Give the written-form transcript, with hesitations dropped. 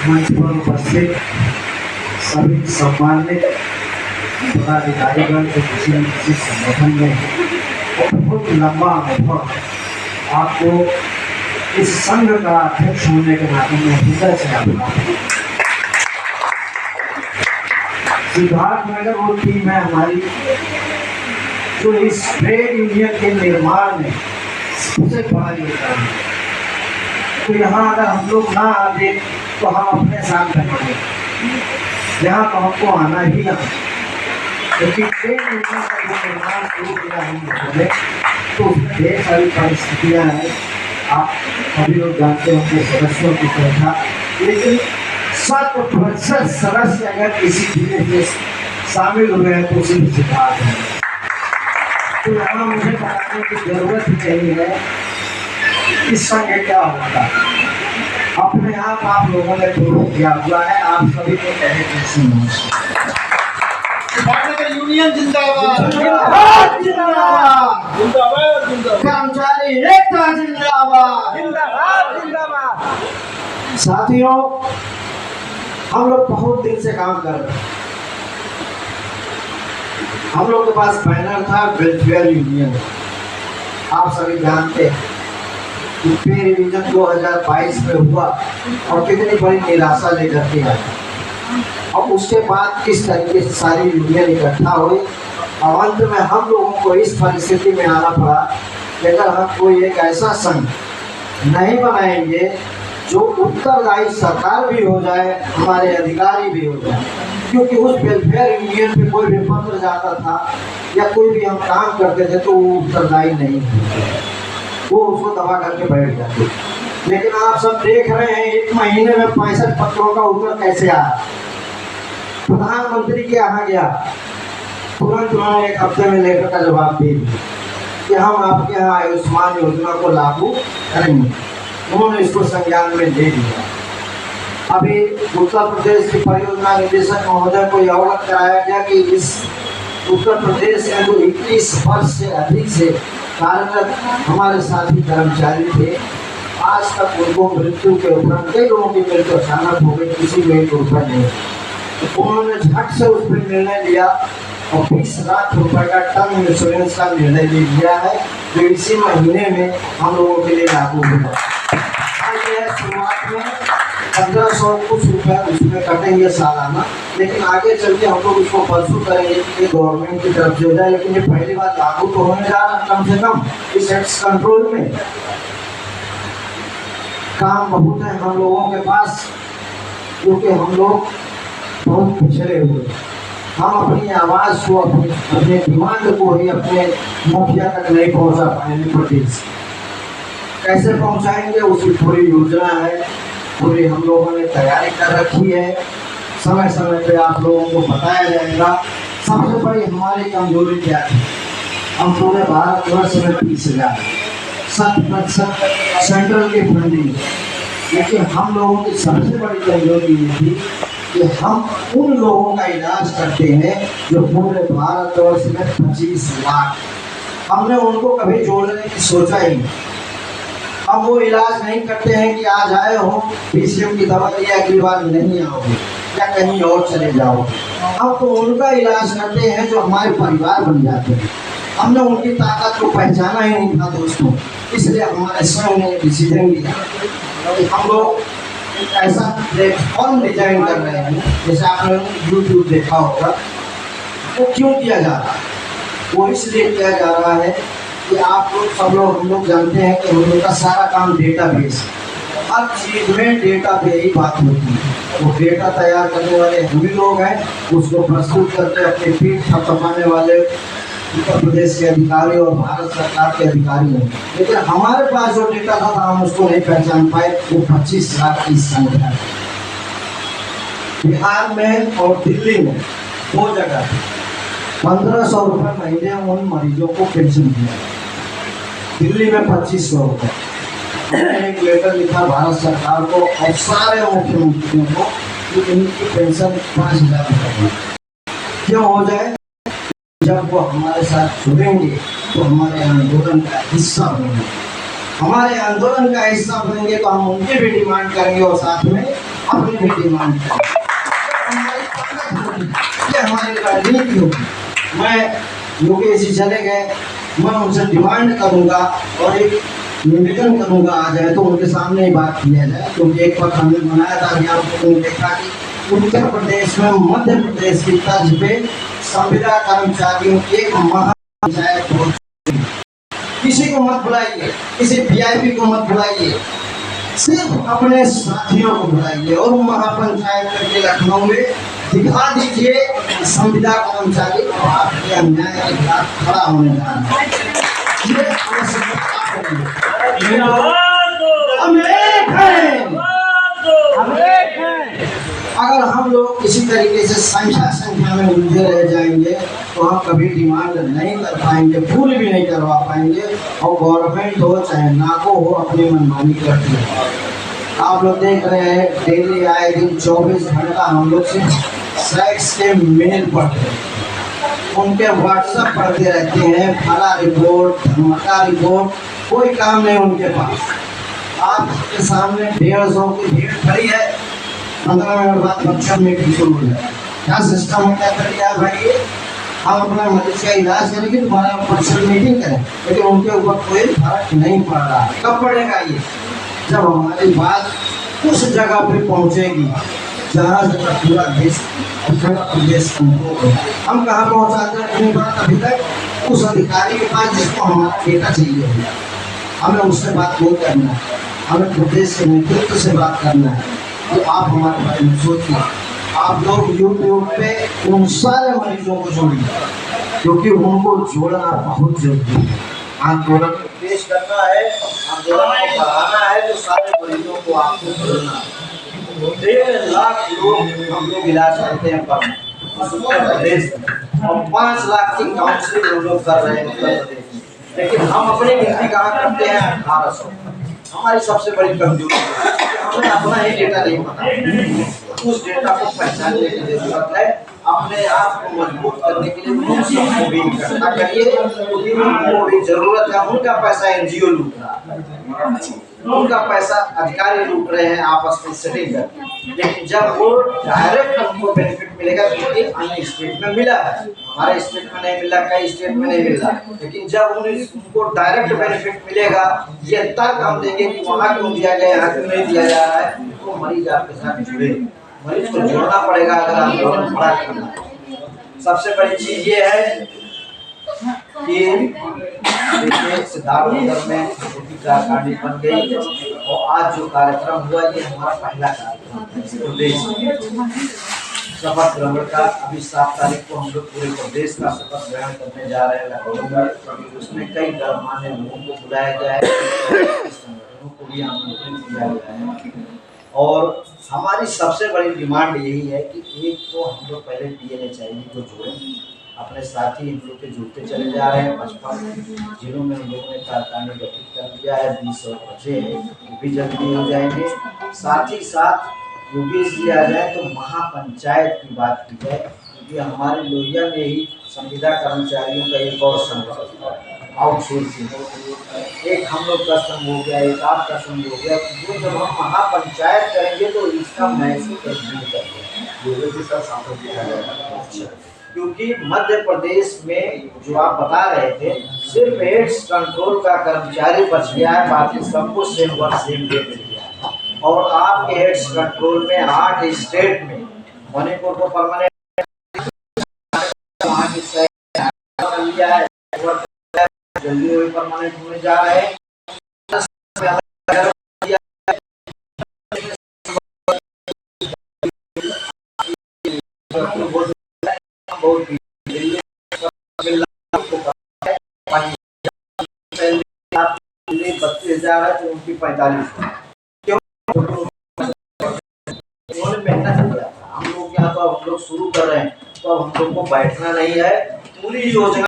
मंच पर उपस्थित सभी सम्मानित पदाधिकारीगण जो किसी न किसी संगठन में बहुत लंबा अनुभव आपको इस संघ का अध्यक्ष होने के नाते में हृदय से आभार। सिद्धार्थनगर वो टीम है हमारी जो इस ट्रेड यूनियन के निर्माण में सबसे बड़ा योगदान है। तो यहाँ अगर हम लोग ना आते तो हम अपने साथ रहेंगे, यहाँ तो हमको आना ही आना, क्योंकि ट्रेड यूनियन का जो निर्माण शुरू किया हम लोगों ने तो उसमें ढेर सारी परिस्थितियाँ हैं। आप सभी लोग जानते होंगे सदस्यों की संख्या, लेकिन 100% सदस्य अगर किसी जिले से शामिल हुए हैं तो सिर्फ सिद्धार्थ है। तो यहाँ मुझे बताने की जरूरत ही नहीं है इस संघ क्या होता है। अपने आप लोगों ने प्रूव किया हुआ है। आप सभी को कहे कैसे यूनियन जिंदाबाद, कर्मचारी एकता जिंदाबाद, साथियों हम लोग बहुत दिन से काम कर रहे हैं। हम लोग के पास बैनर था वेलफेयर यूनियन। आप सभी जानते हैं कि पे रिवीजन 2022 में हुआ और कितनी बड़ी निराशा लेकर के आया। और उसके बाद किस तरीके से सारी यूनियन इकट्ठा हुई और अंत में हम लोगों को इस परिस्थिति में आना पड़ा कि अगर हम कोई एक ऐसा संघ नहीं बनाएंगे जो उत्तरदायी सरकार भी हो जाए, हमारे अधिकारी भी हो जाए, क्योंकि उस वेलफेयर यूनियन पे कोई भी पत्र जाता था या कोई भी हम काम करते थे तो वो उत्तरदायी नहीं होते, वो उसको दबा करके बैठ जाते। लेकिन आप सब देख रहे हैं 1 महीने में 65 पत्रों का उत्तर कैसे आया। प्रधानमंत्री के यहाँ गया, तुरंत उन्होंने 1 हफ्ते में लेटर का जवाब दे दिया कि हम आपके यहाँ आयुष्मान योजना को लागू करेंगे। उन्होंने इसको संज्ञान में दे दिया। अभी उत्तर प्रदेश की परियोजना निदेशक महोदय को अवगत कराया गया कि इस उत्तर प्रदेश में जो 21 वर्ष से अधिक से कार्यरत हमारे साथी कर्मचारी थे, आज तक उनको मृत्यु के उपरांत कई लोगों की मृत्यु अचानक हो गई, किसी में एक रुपया नहीं। तो उन्होंने झट से उस पर निर्णय लिया और 20 लाख रुपए का टर्म इंश्योरेंस का निर्णय ले लिया है, जो इसी महीने में हम लोगों के लिए लागू होगा। शुरुआत में 1500 कुछ रुपया उसमें कटेंगे सालाना, लेकिन आगे चल के हम लोग उसको परसू करेंगे कि गवर्नमेंट की तरफ से हो जाए। लेकिन ये पहली बार लागू तो होने जा रहा है, कम से कम इस एक्ट कंट्रोल में। काम बहुत है हम लोगों के पास, क्योंकि हम लोग बहुत पिछड़े हुए। हम अपनी आवाज़ को, अपने डिमांड को ही अपने मुखिया तक नहीं पहुंचा पाएंगे। प्रदेश कैसे पहुंचाएंगे, उसकी पूरी योजना है, पूरी हम लोगों ने तैयारी कर रखी है। समय समय पे आप लोगों को बताया जाएगा। सबसे बड़ी हमारी कमजोरी क्या थी, हम पूरे भारतवर्ष में 30,000 100% सेंट्रल की फंडिंग, लेकिन हम लोगों की सबसे बड़ी कमजोरी ये थी कि हम उन लोगों का इलाज करते हैं जो पूरे भारतवर्ष में 25 लाख, हमने उनको कभी जोड़ने की सोचा ही नहीं। अब वो इलाज नहीं करते हैं कि आज आए हो, पीसीएम की दवा लिया, अगली बार नहीं आओगे या कहीं और चले जाओगे। अब तो उनका इलाज करते हैं जो हमारे परिवार बन जाते हैं। हमने उनकी ताकत को पहचाना ही नहीं था दोस्तों, इसलिए हमारे स्वयं ने डिसीजन लिया कि हम लोग ऐसा प्लेटफॉर्म डिजाइन कर रहे हैं। जैसे आपने यूट्यूब देखा होगा, वो क्यों किया जा रहा है? वो इसलिए किया जा रहा है कि आप लोग सब लोग, हम लोग जानते हैं कि हम लोग का सारा काम डेटाबेस, हर चीज़ में डेटा पे ही बात होती है। वो डेटा तैयार करने वाले हम ही लोग हैं, उसको प्रस्तुत करके अपने पीठ थपथपाने वाले उत्तर प्रदेश के अधिकारी और भारत सरकार के अधिकारी हैं। लेकिन हमारे पास जो डेटा था हम उसको नहीं पहचान पाए। वो 25 लाख की संख्या है। बिहार में और दिल्ली में 2 जगह 1500 रुपये महीने उन मरीजों को पेंशन दिया। दिल्ली में 2500 रुपये। एक लेटर लिखा भारत सरकार को और सारे मुख्यमंत्रियों को कि इनकी पेंशन 5,000 रुपये क्यों हो जाए। जब वो हमारे साथ जुड़ेंगे तो हमारे आंदोलन का हिस्सा बनेंगे, हमारे आंदोलन का हिस्सा बनेंगे तो हम उनकी भी डिमांड करेंगे और साथ में अपनी भी डिमांड करें। ये हमारी रणनीति होगी। मैं योगेश जी चले गए, मैं उनसे डिमांड करूंगा और एक निवेदन करूंगा आ जाए तो उनके सामने ही बात किया जाए, क्योंकि एक वक्त हमने बनाया था कि आपको देखा कि उत्तर प्रदेश में मध्य प्रदेश की तर्ज पे संविदा कर्मचारियों की एक महापंचायत हो। किसी को मत बुलाइए, किसी वीआईपी को मत बुलाइए, सिर्फ अपने साथियों को बुलाइए और महापंचायत करके लखनऊ में दिखा दीजिए संविदा कर्मचारी आपके अन्याय के खिलाफ खड़ा होने जा रहा है। ये हम एक हैं। अगर हम लोग इसी तरीके से संख्या में उलझे रह जाएंगे तो हम कभी डिमांड नहीं कर पाएंगे, पूरी भी नहीं करवा पाएंगे, और गवर्नमेंट हो चाहे नाको हो अपनी मनमानी करती है। आप लोग देख रहे हैं डेली आए दिन 24 घंटा हम लोग से सेक्स के मेल पढ़ते हैं, उनके व्हाट्सएप पढ़ते रहते हैं, फला रिपोर्ट धमका रिपोर्ट, कोई काम नहीं उनके पास। आपके सामने 150 की भीड़ खड़ी है, 15 मिनट बाद बच्चों में शुरू हो जाए। क्या सिस्टम क्या कर दिया भाई, हम अपना मरीज का इलाज करेंगे, तुम्हारा पर्सनल मीटिंग करें, लेकिन उनके ऊपर कोई फर्क नहीं पड़ रहा है। कब पड़ेगा ये? जब हमारी बात उस जगह पे पहुंचेगी जहाँ से पूरा देश पूरा प्रदेश कंट्रोल हो। हम कहाँ पहुँचाते हैं अपनी बात अभी तक? उस अधिकारी के पास जिसको हमारा डेटा चाहिए है। हमें उससे बात नहीं करना है, हमें प्रदेश के नेतृत्व से बात करना है कि आप हमारे बारे में सोचिए। आप लोग यूट्यूब पे उन सारे मरीजों को जोड़िए, क्योंकि उनको जोड़ना बहुत जरूरी है। आंदोलन पेश करना है, आंदोलन को बढ़ाना है, तो सारे मरीजों को आपको जोड़ना है। 1.5 लाख लोग हम लोग इलाज करते हैं पर उत्तर प्रदेश में, और 5 लाख की काउंसलिंग हम लोग कर रहे हैं उत्तर प्रदेश में, लेकिन हम अपनी गिनती कहाँ करते हैं? 1800। हमारी सबसे बड़ी कमजोरी है कि हमें अपना ही डेटा नहीं पता। उस डेटा को पहचानने की जरूरत है। अपने आप को मजबूत करने के लिए उन सबको भी इकट्ठा करिए, क्योंकि उनको भी जरूरत है। उनका पैसा एनजीओ लूट रहा है, उनका पैसा अधिकारी लूट रहे हैं आपस में सेटिंग कर, लेकिन जब वो डायरेक्ट उनको बेनिफिट मिलेगा, क्योंकि अन्य स्टेट में मिला है, हमारे स्टेट में नहीं मिला, कई स्टेट में नहीं मिला, लेकिन जब उनको डायरेक्ट बेनिफिट मिलेगा, ये तर्क हम देंगे कि वहाँ क्यों दिया गया, यहाँ क्यों नहीं दिया जा रहा है, तो मरीज आपके साथ जुड़े। मरीज को जोड़ना पड़ेगा अगर आंदोलन बड़ा करना है। सबसे बड़ी चीज ये है कि सिद्धार्थनगर में छोटी कारखानी बन गई, और आज जो कार्यक्रम हुआ ये हमारा पहला कार्यक्रम है शपथ ग्रहण का। अभी 7 तारीख को हम लोग पूरे प्रदेश का शपथ ग्रहण करने जा रहे हैं लखनऊ में। उसमें कई गणमान्य लोगों को बुलाया गया है, संगठनों को भी आमंत्रित किया गया है, और हमारी सबसे बड़ी डिमांड यही है कि एक तो हम लोग पहले DNHID को जोड़ें, अपने साथी इन लोग के जुड़ते चले जा रहे हैं। 55 जिलों में हम लोगों ने कारखाने गठित कर दिया है, 20 और बचे हैं, वो भी जल्दी हो जाएंगे। साथ ही साथ योगेश जी आ जाए तो महापंचायत की बात की जाए, क्योंकि हमारे लोहिया में ही संविदा कर्मचारियों का एक और संघ आउटसोर्सिंग, एक हम लोग का संघ हो गया, एक आपका संघ हो गया। जो जब हम महापंचायत करेंगे तो इसका मैसेज करेंगे, क्योंकि मध्य प्रदेश में जो आप बता रहे थे सिर्फ एड्स कंट्रोल का कर्मचारी बच गया है, बाकी सबको same work same day meal गया है। और आपके एड्स कंट्रोल में 8 स्टेट में, मणिपुर को परमानेंट लिया है, जल्दी वही परमानेंट होने जा रहे हैं। तो उनकी 45 क्यों उन्होंने मेहनत किया। हम लोग यहाँ तो हम लोग शुरू कर रहे हैं, तो अब हम लोग को बैठना नहीं है, पूरी योजना